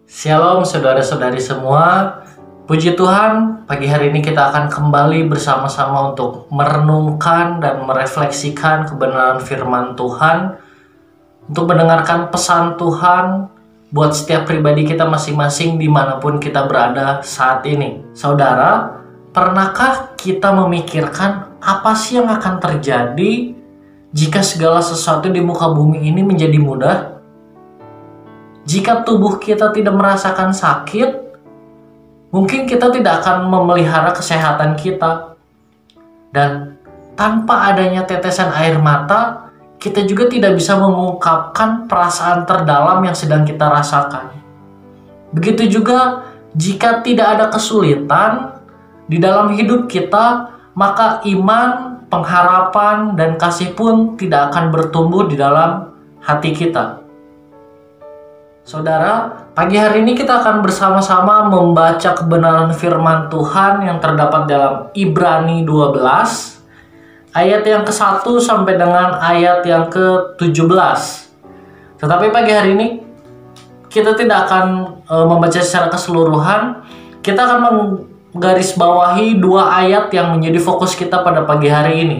Shalom saudara-saudari semua. Puji Tuhan, pagi hari ini kita akan kembali bersama-sama untuk merenungkan dan merefleksikan kebenaran firman Tuhan, untuk mendengarkan pesan Tuhan buat setiap pribadi kita masing-masing dimanapun kita berada saat ini. Saudara, pernahkah kita memikirkan apa sih yang akan terjadi jika segala sesuatu di muka bumi ini menjadi mudah? Jika tubuh kita tidak merasakan sakit, mungkin kita tidak akan memelihara kesehatan kita. Dan tanpa adanya tetesan air mata, kita juga tidak bisa mengungkapkan perasaan terdalam yang sedang kita rasakan. Begitu juga jika tidak ada kesulitan di dalam hidup kita, maka iman, pengharapan, dan kasih pun tidak akan bertumbuh di dalam hati kita. Saudara, pagi hari ini kita akan bersama-sama membaca kebenaran firman Tuhan yang terdapat dalam Ibrani 12 ayat yang ke-1 sampai dengan ayat yang ke-17. Tetapi pagi hari ini kita tidak akan membaca secara keseluruhan. Kita akan menggarisbawahi dua ayat yang menjadi fokus kita pada pagi hari ini.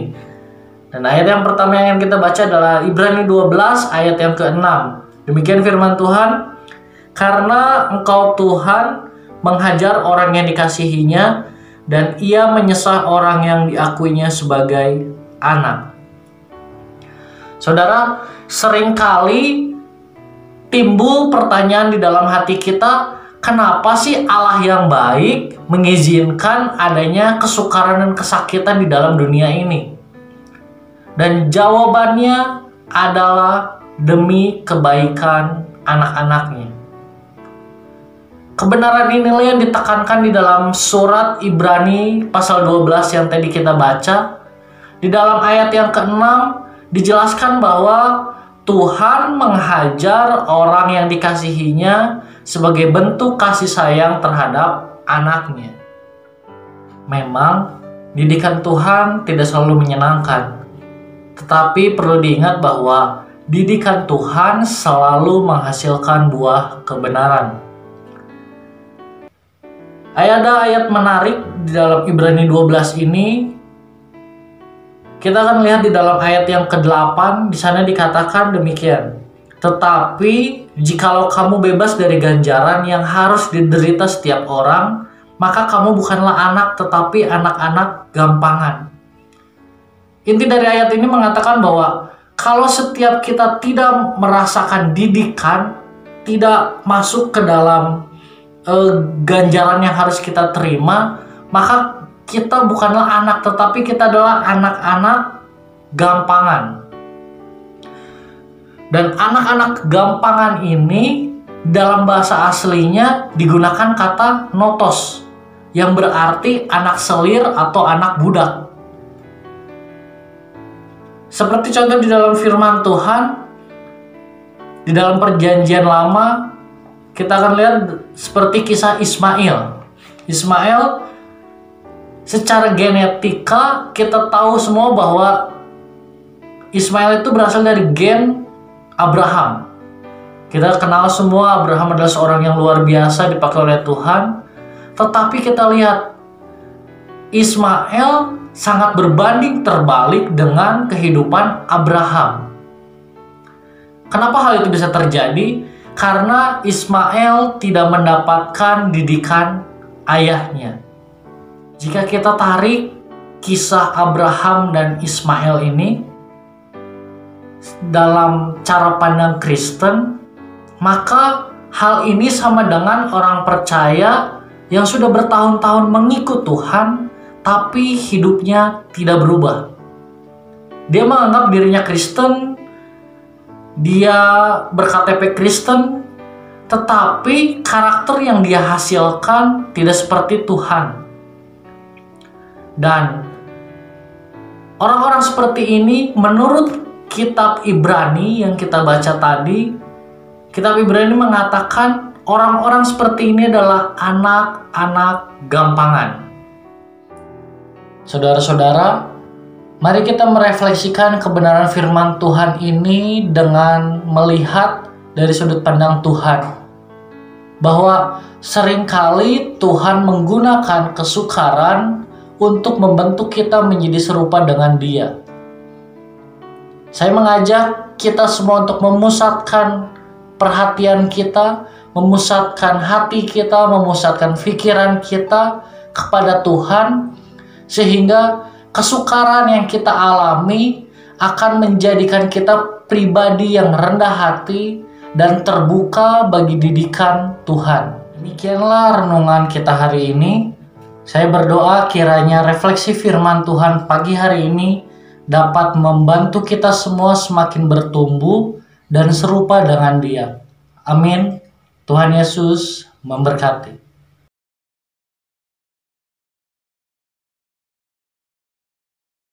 Dan ayat yang pertama yang kita baca adalah Ibrani 12 ayat yang ke-6. Demikian firman Tuhan, karena Engkau Tuhan menghajar orang yang dikasihinya, dan Ia menyesah orang yang diakuinya sebagai anak. Saudara, seringkali timbul pertanyaan di dalam hati kita, kenapa sih Allah yang baik mengizinkan adanya kesukaran dan kesakitan di dalam dunia ini? Dan jawabannya adalah demi kebaikan anak-anaknya. Kebenaran inilah yang ditekankan di dalam surat Ibrani pasal 12 yang tadi kita baca. Di dalam ayat yang ke-6 dijelaskan bahwa Tuhan menghajar orang yang dikasihinya sebagai bentuk kasih sayang terhadap anaknya. Memang didikan Tuhan tidak selalu menyenangkan, tetapi perlu diingat bahwa didikan Tuhan selalu menghasilkan buah kebenaran. Ada ayat menarik di dalam Ibrani 12 ini. Kita akan lihat di dalam ayat yang ke-8, di sana dikatakan demikian. Tetapi jikalau kamu bebas dari ganjaran yang harus diderita setiap orang, maka kamu bukanlah anak tetapi anak-anak gampangan. Inti dari ayat ini mengatakan bahwa kalau setiap kita tidak merasakan didikan, tidak masuk ke dalam ganjaran yang harus kita terima, maka kita bukanlah anak, tetapi kita adalah anak-anak gampangan. Dan anak-anak gampangan ini dalam bahasa aslinya digunakan kata notos, yang berarti anak selir atau anak budak. Seperti contoh di dalam firman Tuhan, di dalam perjanjian lama, kita akan lihat seperti kisah Ismail. Ismail, secara genetika kita tahu semua bahwa Ismail itu berasal dari gen Abraham. Kita kenal semua Abraham adalah seorang yang luar biasa dipakai oleh Tuhan. Tetapi kita lihat Ismail sangat berbanding terbalik dengan kehidupan Abraham. Kenapa hal itu bisa terjadi? Karena Ismail tidak mendapatkan didikan ayahnya. Jika kita tarik kisah Abraham dan Ismail ini dalam cara pandang Kristen, maka hal ini sama dengan orang percaya yang sudah bertahun-tahun mengikut Tuhan, tapi hidupnya tidak berubah. Dia menganggap dirinya Kristen, dia berKTP Kristen, tetapi karakter yang dia hasilkan tidak seperti Tuhan. Dan orang-orang seperti ini menurut kitab Ibrani yang kita baca tadi, kitab Ibrani mengatakan orang-orang seperti ini adalah anak-anak gampangan. Saudara-saudara, mari kita merefleksikan kebenaran firman Tuhan ini dengan melihat dari sudut pandang Tuhan. bahwa seringkali Tuhan menggunakan kesukaran untuk membentuk kita menjadi serupa dengan Dia. Saya mengajak kita semua untuk memusatkan perhatian kita, memusatkan hati kita, memusatkan pikiran kita kepada Tuhan, sehingga kesukaran yang kita alami akan menjadikan kita pribadi yang rendah hati dan terbuka bagi didikan Tuhan. Demikianlah renungan kita hari ini. Saya berdoa kiranya refleksi firman Tuhan pagi hari ini dapat membantu kita semua semakin bertumbuh dan serupa dengan Dia. Amin. Tuhan Yesus memberkati.